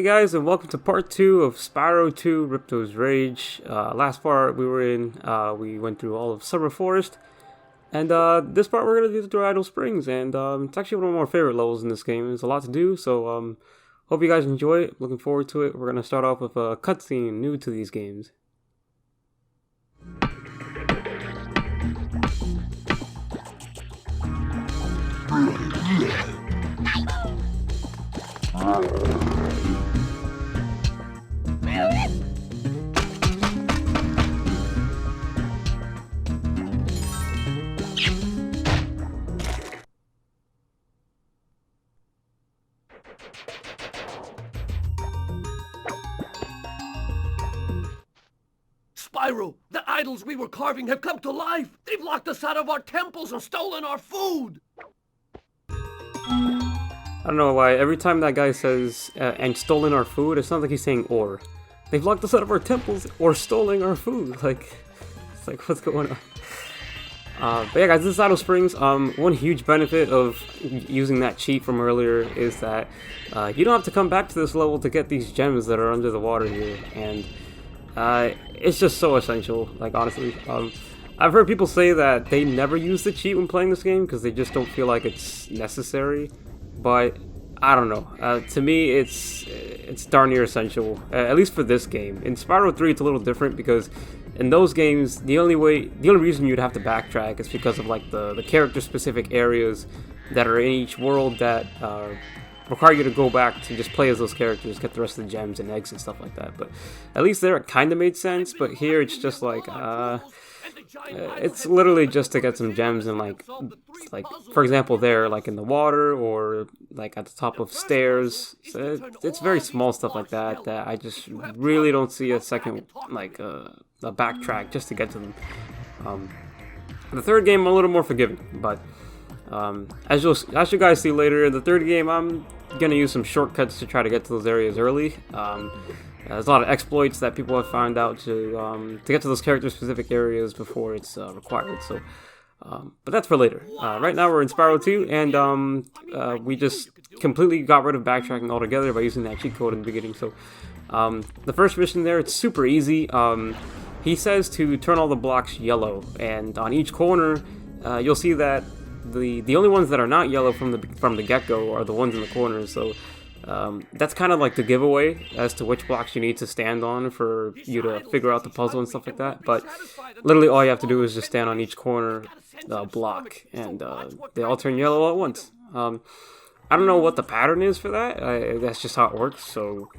guys, and welcome to part 2 of Spyro 2 Ripto's Rage. Last part we were in, we went through all of Summer Forest, and this part we're going to do through Idol Springs, and it's actually one of my favorite levels in this game. There's a lot to do, so hope you guys enjoy it. Looking forward to it. We're going to start off with a cutscene new to these games. Spyro, the idols we were carving have come to life! They've locked us out of our temples and stolen our food! I don't know why, every time that guy says, and stolen our food, it sounds like he's saying or. They've locked us out of our temples or stolen our food. Like, it's like, what's going on? But yeah guys, this is Idol Springs. One huge benefit of using that cheat from earlier is that you don't have to come back to this level to get these gems that are under the water here. And it's just so essential, like honestly. I've heard people say that they never use the cheat when playing this game because they just don't feel like it's necessary. But I don't know. To me, it's darn near essential, at least for this game. In Spyro 3, it's a little different because in those games, the only reason you'd have to backtrack is because of like the character-specific areas that are in each world that require you to go back to just play as those characters, get the rest of the gems and eggs and stuff like that. But at least there it kind of made sense. But here it's just like it's literally just to get some gems and like for example there, like in the water or like at the top of stairs. So it's very small stuff like that that I just really don't see a second like a backtrack just to get to them. The third game I'm a little more forgiving, but as you guys see later in the third game, I'm gonna use some shortcuts to try to get to those areas early. There's a lot of exploits that people have found out to get to those character-specific areas before it's required. So, but that's for later. Right now we're in Spyro 2, and we just completely got rid of backtracking altogether by using that cheat code in the beginning. So, the first mission there, it's super easy. He says to turn all the blocks yellow, and on each corner, you'll see that the only ones that are not yellow from the get-go are the ones in the corners. So that's kind of like the giveaway as to which blocks you need to stand on for you to figure out the puzzle and stuff like that. But literally all you have to do is just stand on each corner block, and they all turn yellow at once. I don't know what the pattern is for that. That's just how it works. So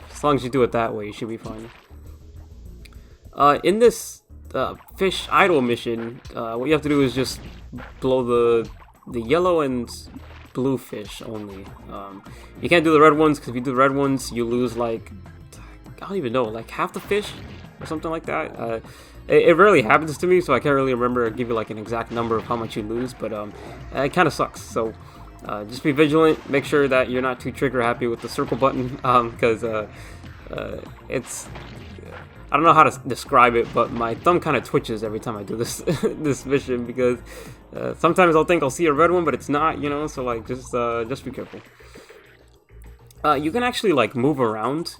as long as you do it that way, you should be fine. In this fish idol mission, what you have to do is just blow the yellow and blue fish only. You can't do the red ones because if you do the red ones, you lose like, I don't even know, like half the fish or something like that. It rarely happens to me, so I can't really remember or give you like an exact number of how much you lose, but it kind of sucks. So just be vigilant. Make sure that you're not too trigger happy with the circle button, because it's, I don't know how to describe it, but my thumb kind of twitches every time I do this this mission because sometimes I'll think I'll see a red one, but it's not, you know. So like just be careful. You can actually like move around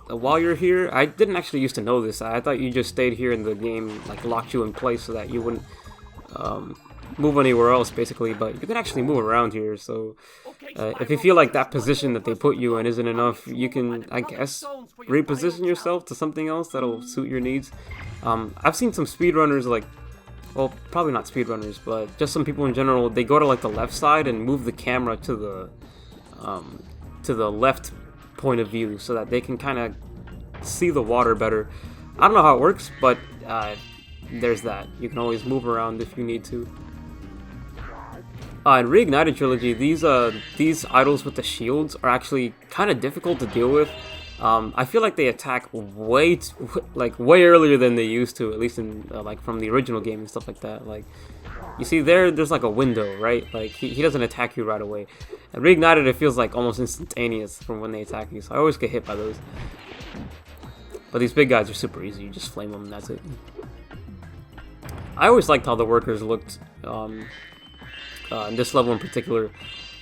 while you're here. I didn't actually used to know this. I thought you just stayed here in the game, like locked you in place so that you wouldn't move anywhere else, basically. But you can actually move around here. So if you feel like that position that they put you in isn't enough, you can, I guess, reposition yourself to something else that'll suit your needs. I've seen some speedrunners, like, well, probably not speedrunners, but just some people in general, they go to like the left side and move the camera to the left point of view so that they can kind of see the water better. I don't know how it works, but there's that. You can always move around if you need to. In Reignited Trilogy, these idols with the shields are actually kind of difficult to deal with. I feel like they attack way earlier than they used to, at least in like from the original game and stuff like that. Like you see there's like a window, right? Like he doesn't attack you right away. And Reignited, it feels like almost instantaneous from when they attack you. So I always get hit by those. But these big guys are super easy. You just flame them and that's it. I always liked how the workers looked in this level in particular.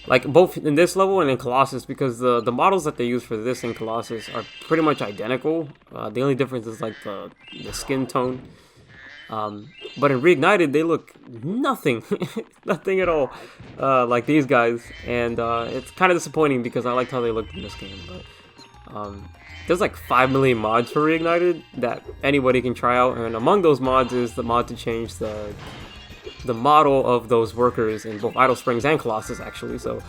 like both in this level and in Colossus, because the models that they use for this in Colossus are pretty much identical. The only difference is like the skin tone. But in Reignited, they look nothing, nothing at all like these guys, and it's kind of disappointing because I liked how they looked in this game. But there's like 5 million mods for Reignited that anybody can try out, and among those mods is the mod to change the model of those workers in both Idol Springs and Colossus, actually. So,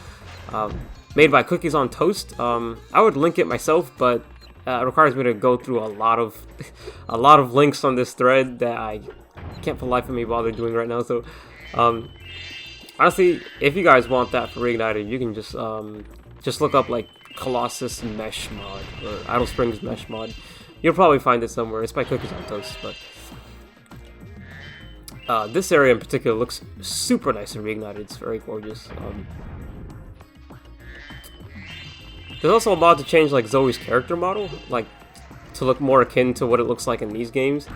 made by Cookies on Toast. I would link it myself, but it requires me to go through a lot of links on this thread that I can't for the life of me bother doing right now. So, honestly, if you guys want that for Reignited, you can just look up like Colossus Mesh mod or Idle Springs Mesh mod. You'll probably find it somewhere. It's by Cookies on Toast, but this area in particular looks super nice and Reignited. It's very gorgeous. There's also a mod to change like Zoe's character model, like to look more akin to what it looks like in these games.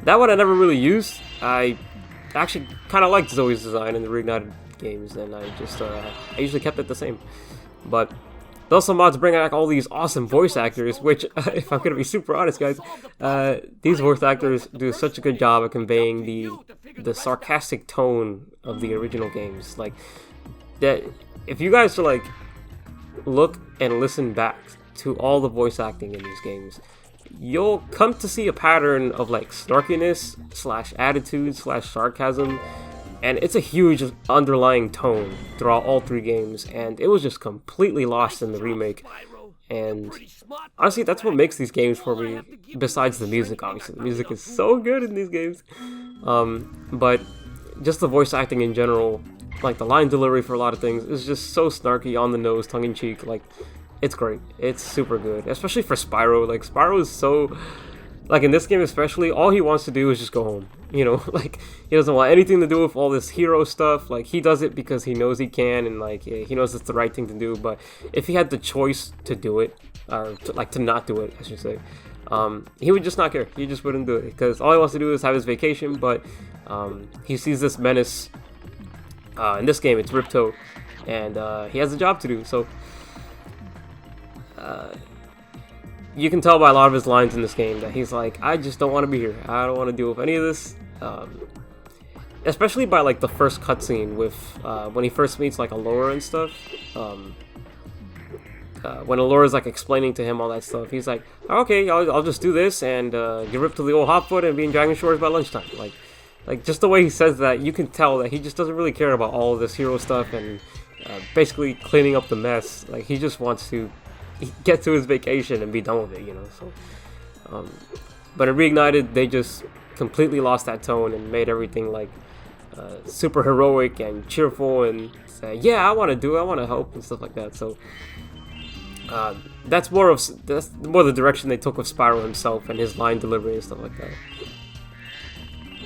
That one I never really used. I actually kind of liked Zoe's design in the Reignited games, and I usually kept it the same. But there's also mods bring back all these awesome voice actors, which, if I'm gonna be super honest, guys, these voice actors do such a good job of conveying the sarcastic tone of the original games. Like that, if you guys are like look and listen back to all the voice acting in these games, you'll come to see a pattern of like snarkiness / attitude / sarcasm, and it's a huge underlying tone throughout all 3 games, and it was just completely lost in the remake. And honestly, that's what makes these games for me, besides the music. Obviously the music is so good in these games, but just the voice acting in general, like the line delivery for a lot of things, is just so snarky, on the nose, tongue-in-cheek. Like, it's great. It's super good, especially for Spyro. Like, Spyro is so, like in this game especially, all he wants to do is just go home, you know. Like, he doesn't want anything to do with all this hero stuff. Like, he does it because he knows he can, and like he knows it's the right thing to do. But if he had the choice to do it, or to not do it, I should say, he would just not care. He just wouldn't do it, because all he wants to do is have his vacation. But he sees this menace. In this game, it's Ripto, and he has a job to do. So you can tell by a lot of his lines in this game that he's like, I just don't want to be here. I don't want to deal with any of this. Especially by like the first cutscene with when he first meets like Allura and stuff. When Allura's like explaining to him all that stuff, he's like, okay, I'll just do this and get ripped to the old hotfoot and be in Dragon Shores by lunchtime. Like just the way he says that, you can tell that he just doesn't really care about all of this hero stuff and basically cleaning up the mess. Like, he just wants to get to his vacation and be done with it, you know. So, but in Reignited, they just completely lost that tone and made everything like super heroic and cheerful and say, yeah, I want to do it, I want to help and stuff like that. So that's more the direction they took with Spyro himself and his line delivery and stuff like that.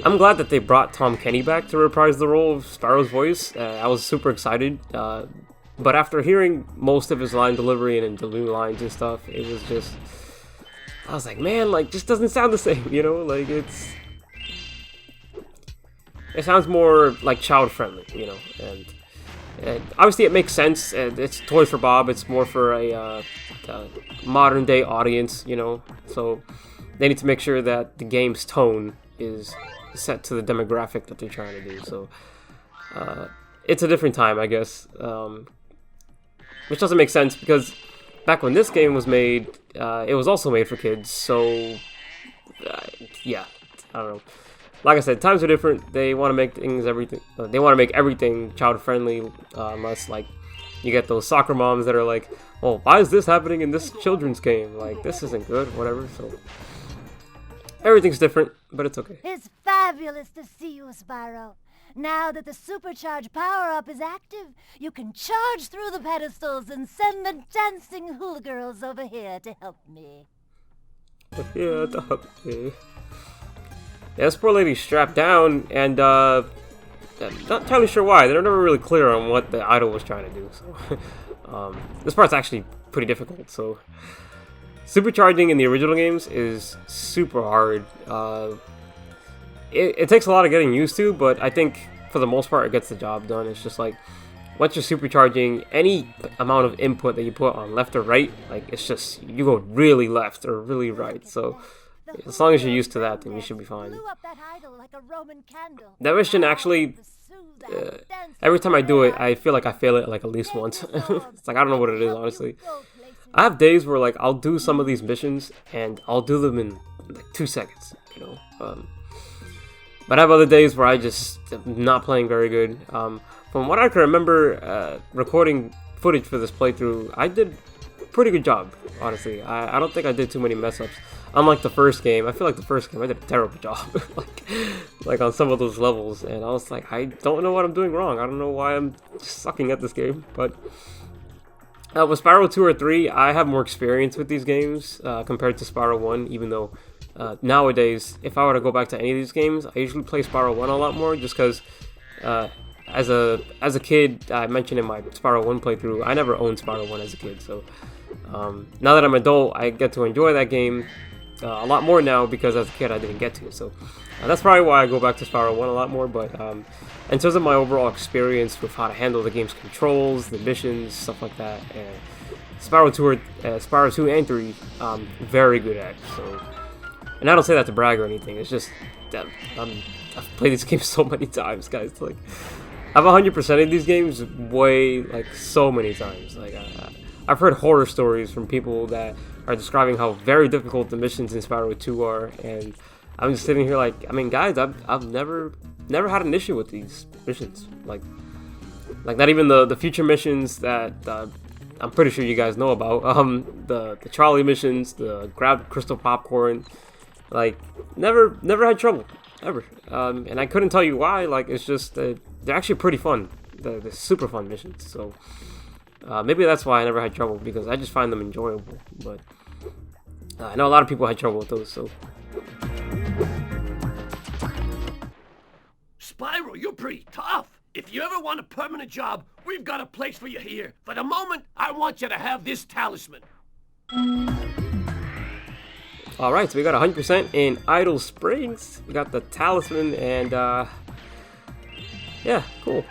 I'm glad that they brought Tom Kenny back to reprise the role of Spyro's voice. I was super excited, but after hearing most of his line delivery and the new lines and stuff, it was just, I was like, man, like, just doesn't sound the same, you know? Like, it sounds more like child friendly, you know? And obviously it makes sense. It's Toys for Bob. It's more for a modern day audience, you know? So they need to make sure that the game's tone is set to the demographic that they're trying to do. So it's a different time, I guess, which doesn't make sense because back when this game was made, it was also made for kids. So yeah, I don't know. Like I said, times are different. They want to make they want to make everything child friendly, unless like you get those soccer moms that are like, "Oh, why is this happening in this children's game? Like, this isn't good, whatever." So everything's different, but it's okay. It's fabulous to see you, Spyro. Now that the supercharged power-up is active, you can charge through the pedestals and send the dancing hula girls over here to help me. Yeah, to help me. Yeah, this poor lady's strapped down, and I'm not entirely sure why. They're never really clear on what the idol was trying to do. So this part's actually pretty difficult. So supercharging in the original games is super hard. It takes a lot of getting used to, but I think for the most part it gets the job done. It's just like once you're supercharging, any amount of input that you put on left or right, like it's just you go really left or really right. So as long as you're used to that, then you should be fine. That mission actually, every time I do it, I feel like I fail it like at least once. It's like I don't know what it is, honestly. I have days where like I'll do some of these missions and I'll do them in like 2 seconds, you know. But I have other days where I just am not playing very good. From what I can remember, recording footage for this playthrough, I did a pretty good job, honestly. I don't think I did too many mess-ups. Unlike the first game, I feel like the first game I did a terrible job, like on some of those levels, and I was like, I don't know what I'm doing wrong. I don't know why I'm just sucking at this game. But with Spyro 2 or 3, I have more experience with these games compared to Spyro 1, even though nowadays, if I were to go back to any of these games, I usually play Spyro 1 a lot more, just because as a kid, I mentioned in my Spyro 1 playthrough, I never owned Spyro 1 as a kid, so now that I'm an adult, I get to enjoy that game a lot more now, because as a kid I didn't get to, so that's probably why I go back to Spyro 1 a lot more. But in terms of my overall experience with how to handle the game's controls, the missions, stuff like that, Spyro 2 and 3, very good at, so. And I don't say that to brag or anything, it's just that I've played these games so many times, guys. Like, I've 100% of these games way, like, so many times. Like, I've heard horror stories from people that are describing how very difficult the missions in Spyro 2 are, and I'm just sitting here like, I mean, guys, I've never had an issue with these missions. Like not even the future missions that I'm pretty sure you guys know about. The Charlie missions, the grab crystal popcorn. Like, never had trouble, ever. And I couldn't tell you why. Like, it's just, they're actually pretty fun. They're super fun missions, so maybe that's why I never had trouble, because I just find them enjoyable. But I know a lot of people had trouble with those, so. Spyro, you're pretty tough. If you ever want a permanent job, we've got a place for you here. For the moment, I want you to have this talisman. Alright, so we got 100% in Idol Springs. We got the talisman, and yeah, cool.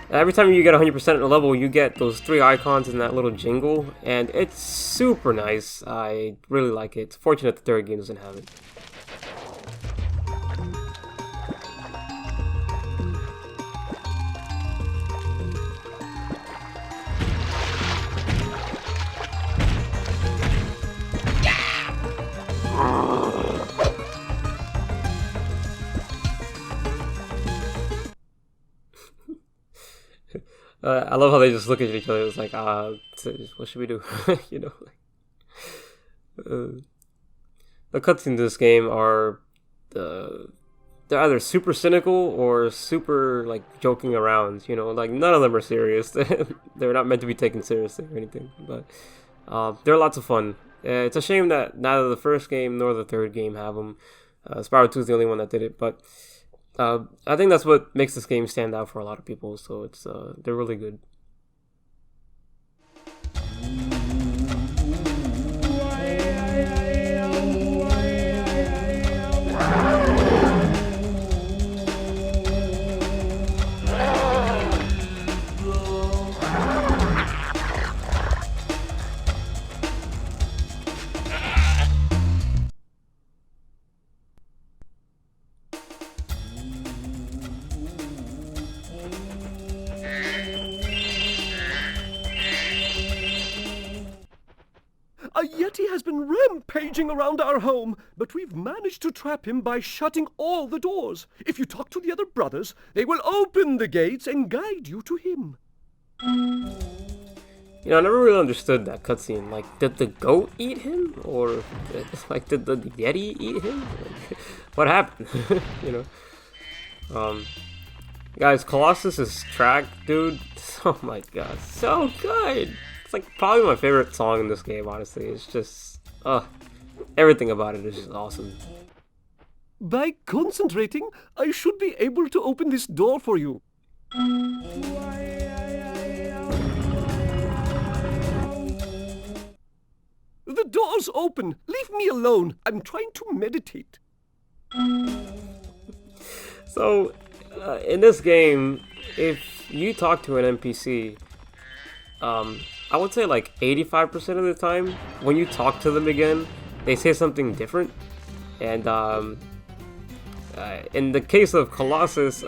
Every time you get 100% in a level, you get those 3 icons in that little jingle, and it's super nice. I really like it. It's fortunate the third game doesn't have it. I love how they just look at each other. It's like, what should we do? You know, the cutscenes in this game are, they're either super cynical or super like joking around. You know, like none of them are serious. They're not meant to be taken seriously or anything. But they're lots of fun. It's a shame that neither the first game nor the third game have them. Spyro 2 is the only one that did it, but. I think that's what makes this game stand out for a lot of people, so it's they're really good. A Yeti has been rampaging around our home, but we've managed to trap him by shutting all the doors. If you talk to the other brothers, they will open the gates and guide you to him. You know, I never really understood that cutscene. Like, did the goat eat him? Or, like, did the Yeti eat him? Like, what happened? You know? Guys, Colossus' track, dude, oh my god, so good! It's like probably my favorite song in this game, honestly. It's just, everything about it is just awesome. By concentrating, I should be able to open this door for you. The door's open. Leave me alone. I'm trying to meditate. So, in this game, if you talk to an NPC, I would say like 85% of the time, when you talk to them again, they say something different. And in the case of Colossus,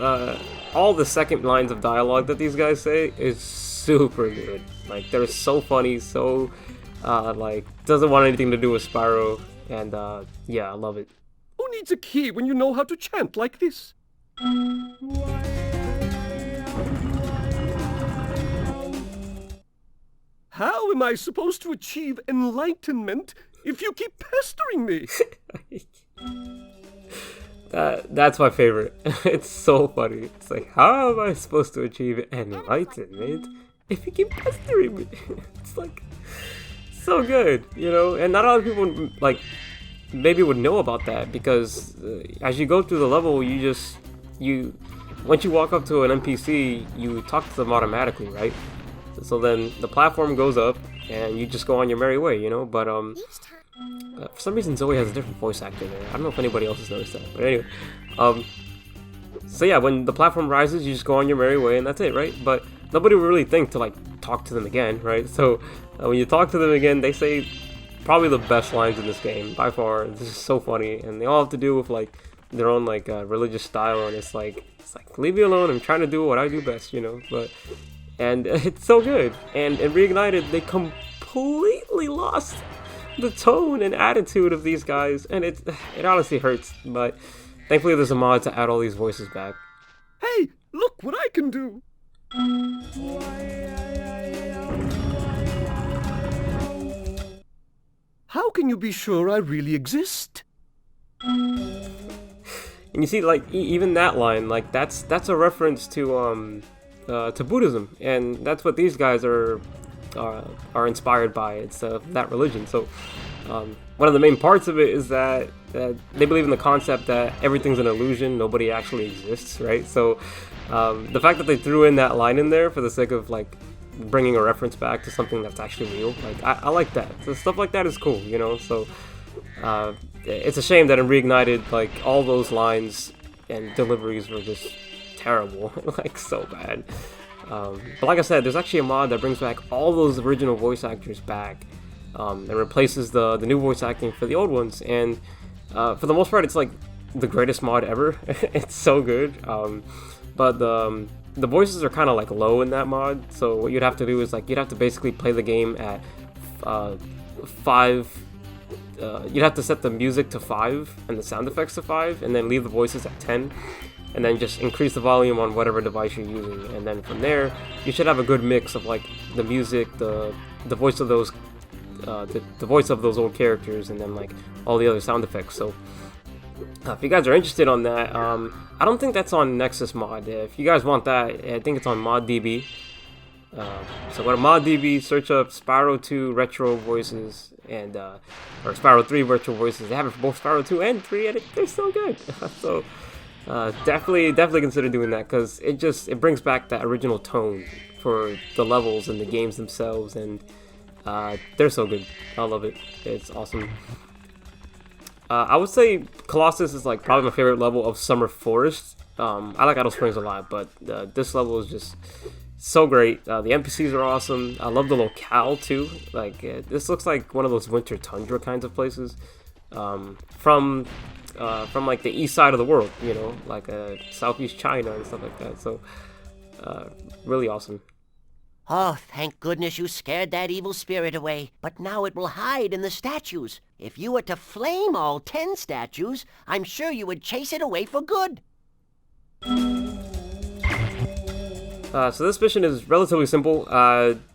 all the second lines of dialogue that these guys say is super good. Like, they're so funny, so like, doesn't want anything to do with Spyro, and yeah, I love it. Who needs a key when you know how to chant like this? How am I supposed to achieve enlightenment if you keep pestering me? That's my favorite. It's so funny. It's like, how am I supposed to achieve enlightenment if you keep pestering me? It's like, so good, you know? And not a lot of people, like, maybe would know about that, because as you go through the level, once you walk up to an NPC, you talk to them automatically, right? So then the platform goes up, and you just go on your merry way, you know? But for some reason, Zoe has a different voice actor there. I don't know if anybody else has noticed that, but anyway. So yeah, when the platform rises, you just go on your merry way, and that's it, right? But nobody would really think to, like, talk to them again, right? So when you talk to them again, they say probably the best lines in this game, by far. This is so funny, and they all have to do with, like, their own, like, religious style, and it's like, leave me alone, I'm trying to do what I do best, you know? And it's so good. And in Reignited, they completely lost the tone and attitude of these guys, and it honestly hurts, but thankfully there's a mod to add all these voices back. Hey, look what I can do! How can you be sure I really exist? And you see, like, even that line, like, that's a reference to Buddhism, and that's what these guys are inspired by. It's that religion. So one of the main parts of it is that they believe in the concept that everything's an illusion, nobody actually exists, right? So the fact that they threw in that line in there for the sake of, like, bringing a reference back to something that's actually real, like, I like that. So stuff like that is cool, you know? So it's a shame that in Reignited, like, all those lines and deliveries were just terrible, like, so bad. But like I said, there's actually a mod that brings back all those original voice actors back, and replaces the new voice acting for the old ones, and for the most part, it's like the greatest mod ever. It's so good. But the voices are kind of like low in that mod, so what you'd have to do is, like, you'd have to basically play the game at 5. You'd have to set the music to 5 and the sound effects to 5, and then leave the voices at 10. And then just increase the volume on whatever device you're using, and then from there you should have a good mix of, like, the music, the voice of those the voice of those old characters, and then, like, all the other sound effects. So if you guys are interested on that, I don't think that's on Nexus mod. If you guys want that, I think it's on ModDB. So go to ModDB, search up Spyro 2 retro voices, and or Spyro 3 virtual voices. They have it for both Spyro 2 and 3, and they're so good. So definitely consider doing that, because it brings back that original tone for the levels and the games themselves, and they're so good. I love it. It's awesome. I would say Colossus is, like, probably my favorite level of Summer Forest. I like Idle Springs a lot, but this level is just so great. The NPCs are awesome. I love the locale too. Like, this looks like one of those winter tundra kinds of places, from like the east side of the world, you know, like southeast China and stuff like that. So really awesome. Oh, thank goodness you scared that evil spirit away. But now it will hide in the statues. If you were to flame all 10 statues, I'm sure you would chase it away for good. So this mission is relatively simple.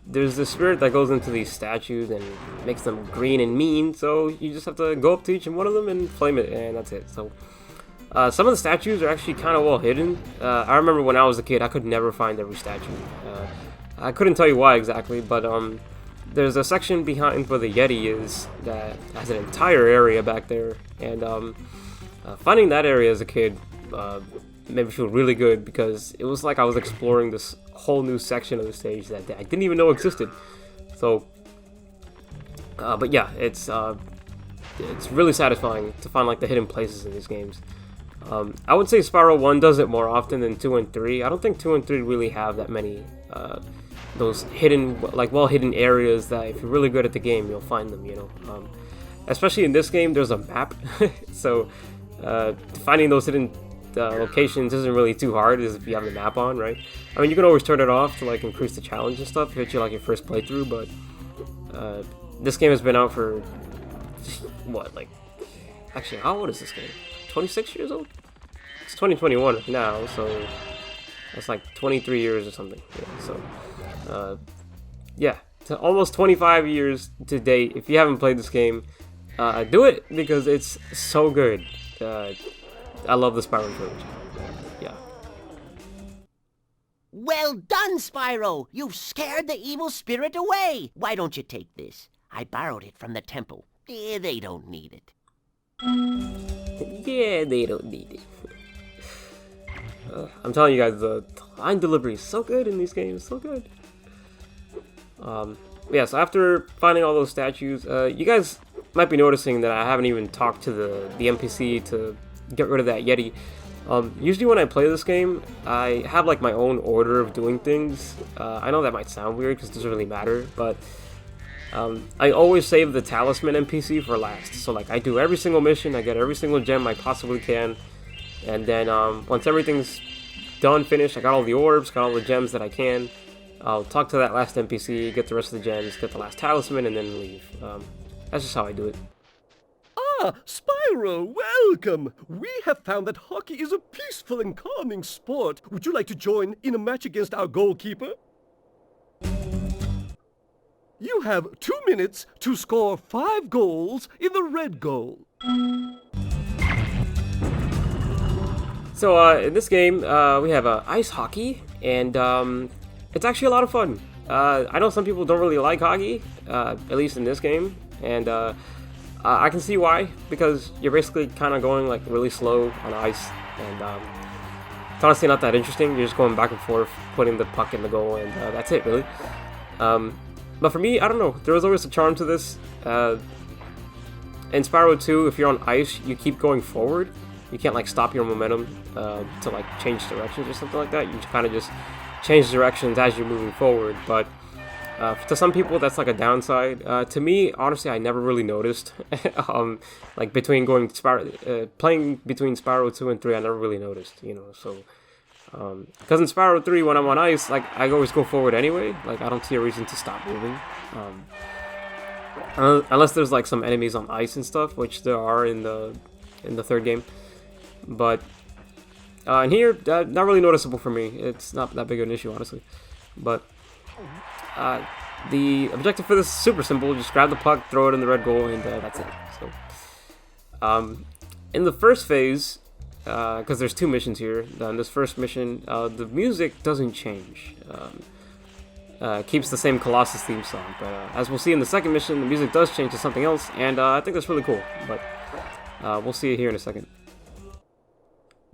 There's this spirit that goes into these statues and makes them green and mean, so you just have to go up to each one of them and flame it, and that's it. So some of the statues are actually kind of well hidden. I remember when I was a kid, I could never find every statue. I couldn't tell you why exactly, but there's a section behind where the Yeti is that has an entire area back there, and finding that area as a kid made me feel really good, because it was like I was exploring this whole new section of the stage that I didn't even know existed. So, but yeah, it's really satisfying to find, like, the hidden places in these games. I would say Spyro 1 does it more often than 2 and 3. I don't think 2 and 3 really have that many those hidden, like well-hidden areas that if you're really good at the game, you'll find them, you know. Especially in this game, there's a map, so finding those hidden locations isn't really too hard as if you have the map on, right? I mean, you can always turn it off to like increase the challenge and stuff if it's like your first playthrough, but this game has been out for what, like, actually, how old is this game? 26 years old? It's 2021 now, so that's like 23 years or something. Yeah, so yeah, to almost 25 years to date. If you haven't played this game, do it because it's so good. I love the Spyro trilogy. Yeah. Well done, Spyro! You've scared the evil spirit away! Why don't you take this? I borrowed it from the temple. They don't need it. Yeah, they don't need it. I'm telling you guys, the line delivery is so good in these games, so good. Yeah, so after finding all those statues, you guys might be noticing that I haven't even talked to the NPC to get rid of that Yeti. Usually when I play this game, I have like my own order of doing things. I know that might sound weird because it doesn't really matter, but I always save the talisman NPC for last. So like I do every single mission, I get every single gem I possibly can, and then once everything's done, finished, I got all the orbs, got all the gems that I can, I'll talk to that last NPC, get the rest of the gems, get the last talisman, and then leave. That's just how I do it. Ah, Spyro, welcome! We have found that hockey is a peaceful and calming sport. Would you like to join in a match against our goalkeeper? You have 2 minutes to score 5 goals in the red goal. So in this game, we have ice hockey, and it's actually a lot of fun. I know some people don't really like hockey, at least in this game, and I can see why, because you're basically kind of going like really slow on ice, and it's honestly not that interesting. You're just going back and forth, putting the puck in the goal, and that's it, really. But for me, I don't know, there was always a charm to this. In Spyro 2, if you're on ice, you keep going forward. You can't like stop your momentum to like change directions or something like that. You kind of just change directions as you're moving forward, but to some people that's like a downside. To me, honestly, I never really noticed. Like between going Spyro, playing between Spyro 2 and 3, I never really noticed, you know. So because in Spyro 3, when I'm on ice, like I always go forward anyway. Like I don't see a reason to stop moving, unless there's like some enemies on ice and stuff, which there are in the third game. But in here, not really noticeable for me. It's not that big of an issue, honestly. But the objective for this is super simple. Just grab the puck, throw it in the red goal, and that's it. So, in the first phase, because there's 2 missions here, in this first mission, the music doesn't change. Keeps the same Colossus theme song. But as we'll see in the second mission, the music does change to something else, and I think that's really cool. But we'll see it here in a second.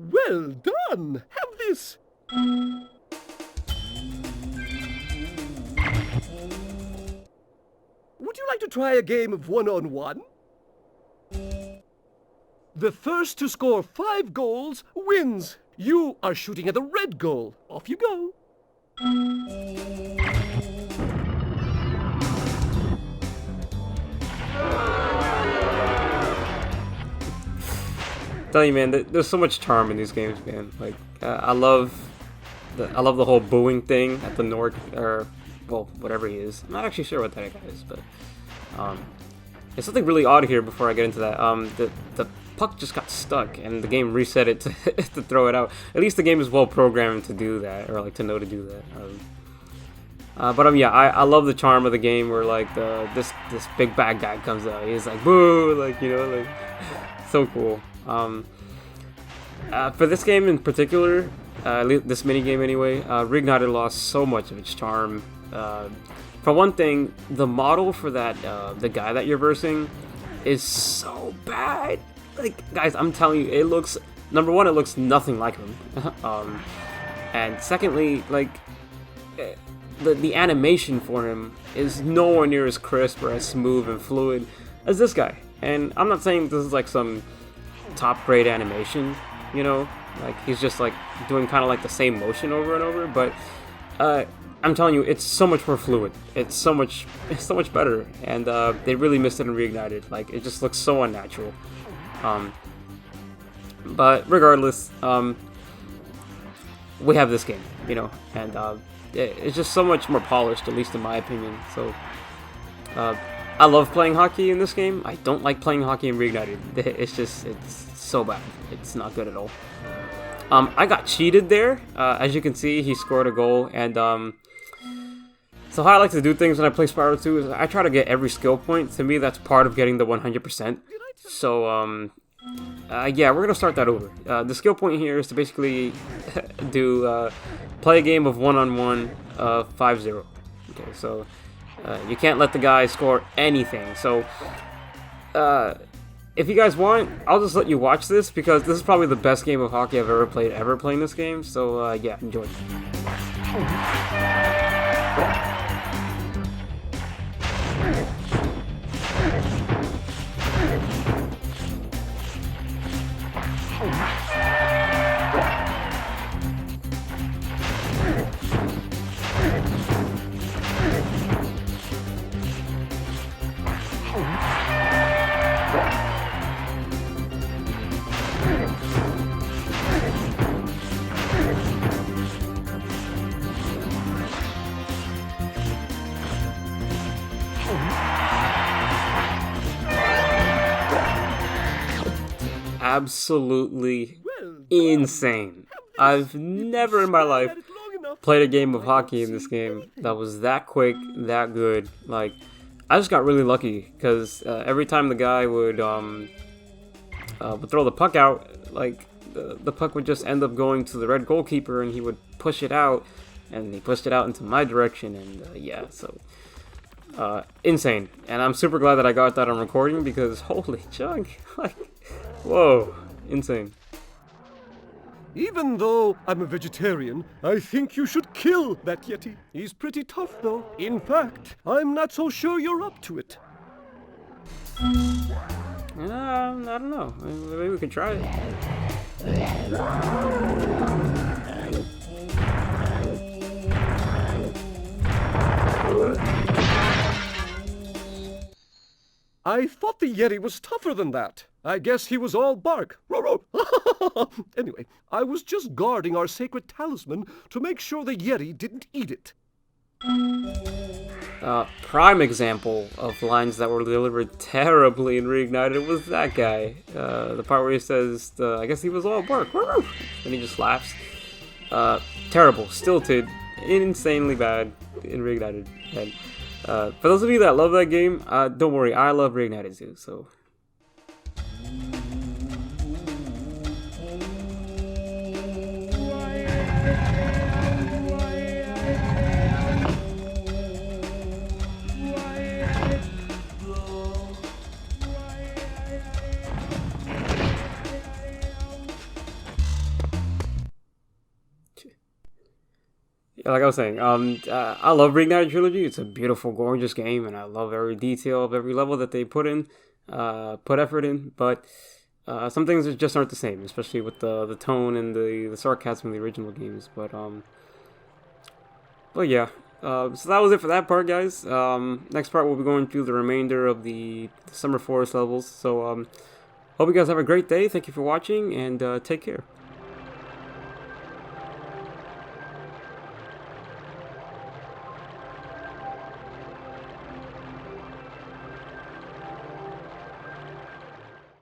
Well done! Have this! Would you like to try a game of one-on-one? The first to score 5 goals wins. You are shooting at the red goal. Off you go. Tell you, man, there's so much charm in these games, man. Like, I love the whole booing thing at the Nord, or well, whatever he is. I'm not actually sure what that guy is, but there's something really odd here. Before I get into that, the puck just got stuck, and the game reset it to to throw it out. At least the game is well programmed to do that, or like to know to do that. But yeah, I love the charm of the game where like this big bad guy comes out. He's like boo, like, you know, like so cool. For this game in particular, this mini game anyway, Reignited lost so much of its charm. For one thing, the model for that the guy that you're versing is so bad. Like, guys, I'm telling you, it looks, number one, it looks nothing like him, and secondly, like the animation for him is nowhere near as crisp or as smooth and fluid as this guy. And I'm not saying this is like some top grade animation, you know, like he's just like doing kind of like the same motion over and over. But I'm telling you, it's so much more fluid. It's so much better, and they really missed it in Reignited. Like it just looks so unnatural. But regardless, we have this game, you know, and it's just so much more polished, at least in my opinion. So I love playing hockey in this game. I don't like playing hockey in Reignited. It's so bad. It's not good at all. I got cheated there. As you can see, he scored a goal, and so how I like to do things when I play Spyro 2 is I try to get every skill point. To me, that's part of getting the 100%. So yeah, we're gonna start that over. The skill point here is to basically do play a game of one-on-one 5-0. Okay, so you can't let the guy score anything. So if you guys want, I'll just let you watch this because this is probably the best game of hockey I've ever playing this game. So yeah, enjoy. Absolutely insane. I've never in my life played a game of hockey in this game that was that quick, that good. Like, I just got really lucky because every time the guy would throw the puck out, like the puck would just end up going to the red goalkeeper, and he would push it out, and he pushed it out into my direction, and yeah, so insane. And I'm super glad that I got that on recording because holy chunk, like, whoa, insane. Even though I'm a vegetarian, I think you should kill that Yeti. He's pretty tough, though. In fact, I'm not so sure you're up to it. I don't know. Maybe we could try it. I thought the Yeti was tougher than that. I guess he was all bark. Anyway, I was just guarding our sacred talisman to make sure the Yeti didn't eat it. Prime example of lines that were delivered terribly in Reignited was that guy. The part where he says, I guess he was all bark. And he just laughs. Terrible, stilted, insanely bad in Reignited. And for those of you that love that game, don't worry, I love Reignited too, so... Like I was saying, I love Reignited Trilogy. It's a beautiful, gorgeous game, and I love every detail of every level that they put effort in. But some things just aren't the same, especially with the tone and the sarcasm in the original games. But yeah, so that was it for that part, guys. Next part, we'll be going through the remainder of the Summer Forest levels. So hope you guys have a great day. Thank you for watching, and take care.